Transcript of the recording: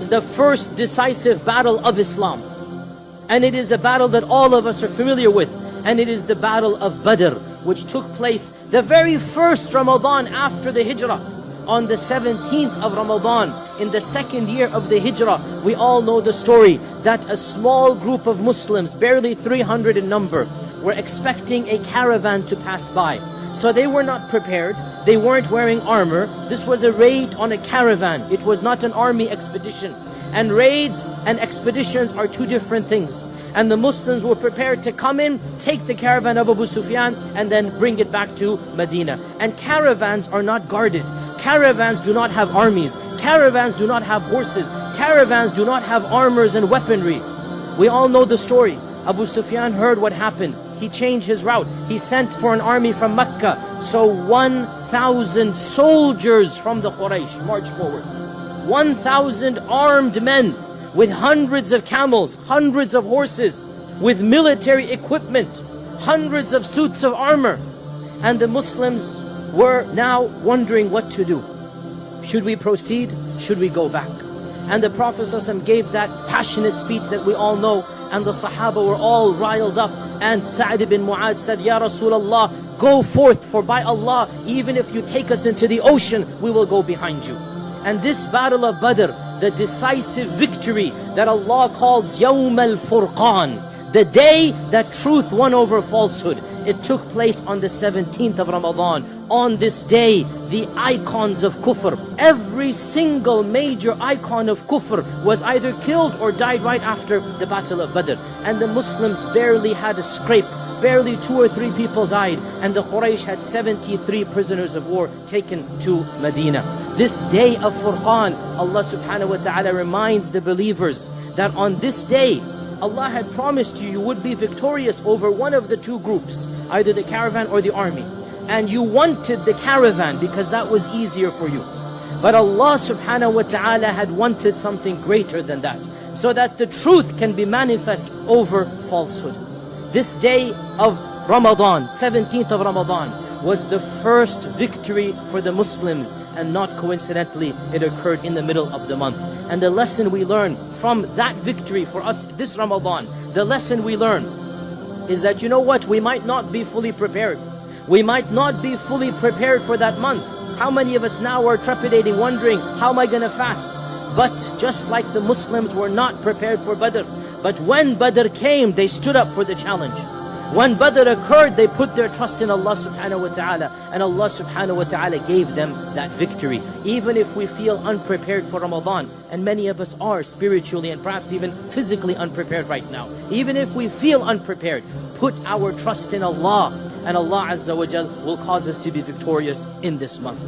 the first decisive battle of Islam. And it is a battle that all of us are familiar with. And it is the battle of Badr, which took place the very first Ramadan after the Hijrah. On the 17th of Ramadan, in the second year of the Hijrah, we all know the story that a small group of Muslims, barely 300 in number, were expecting a caravan to pass by. So they were not prepared, they weren't wearing armor. This was a raid on a caravan. It was not an army expedition. And raids and expeditions are two different things. And the Muslims were prepared to come in, take the caravan of Abu Sufyan, and then bring it back to Medina. And caravans are not guarded. Caravans do not have armies. Caravans do not have horses. Caravans do not have armors and weaponry. We all know the story. Abu Sufyan heard what happened. He changed his route. He sent for an army from Mecca. So 1,000 soldiers from the Quraysh marched forward. 1,000 armed men with hundreds of camels, hundreds of horses, with military equipment, hundreds of suits of armor. And the Muslims were now wondering what to do. Should we proceed? Should we go back? And the Prophet ﷺ gave that passionate speech that we all know, and the Sahaba were all riled up. And Sa'd ibn Mu'adh said, Ya Rasulullah, go forth, for by Allah, even if you take us into the ocean, we will go behind you. And this battle of Badr, the decisive victory that Allah calls Yawm al-Furqan, the day that truth won over falsehood, it took place on the 17th of Ramadan. On this day, the icons of kufr, every single major icon of kufr was either killed or died right after the battle of Badr. And the Muslims barely had a scrape. Barely 2 or 3 people died, and the Quraysh had 73 prisoners of war taken to Medina. This day of Furqan, Allah subhanahu wa ta'ala reminds the believers that on this day, Allah had promised you would be victorious over one of the two groups, either the caravan or the army. And you wanted the caravan because that was easier for you. But Allah subhanahu wa ta'ala had wanted something greater than that, so that the truth can be manifest over falsehood. This day of Ramadan, 17th of Ramadan, was the first victory for the Muslims, and not coincidentally, it occurred in the middle of the month. And the lesson we learn from that victory for us this Ramadan, the lesson we learn is that, you know what, we might not be fully prepared. We might not be fully prepared for that month. How many of us now are trepidating, wondering, how am I going to fast? But just like the Muslims were not prepared for Badr, but when Badr came, they stood up for the challenge. When Badr occurred, they put their trust in Allah subhanahu wa ta'ala, and Allah subhanahu wa ta'ala gave them that victory. Even if we feel unprepared for Ramadan, and many of us are spiritually and perhaps even physically unprepared right now, even if we feel unprepared, put our trust in Allah, and Allah Azza wa Jal will cause us to be victorious in this month.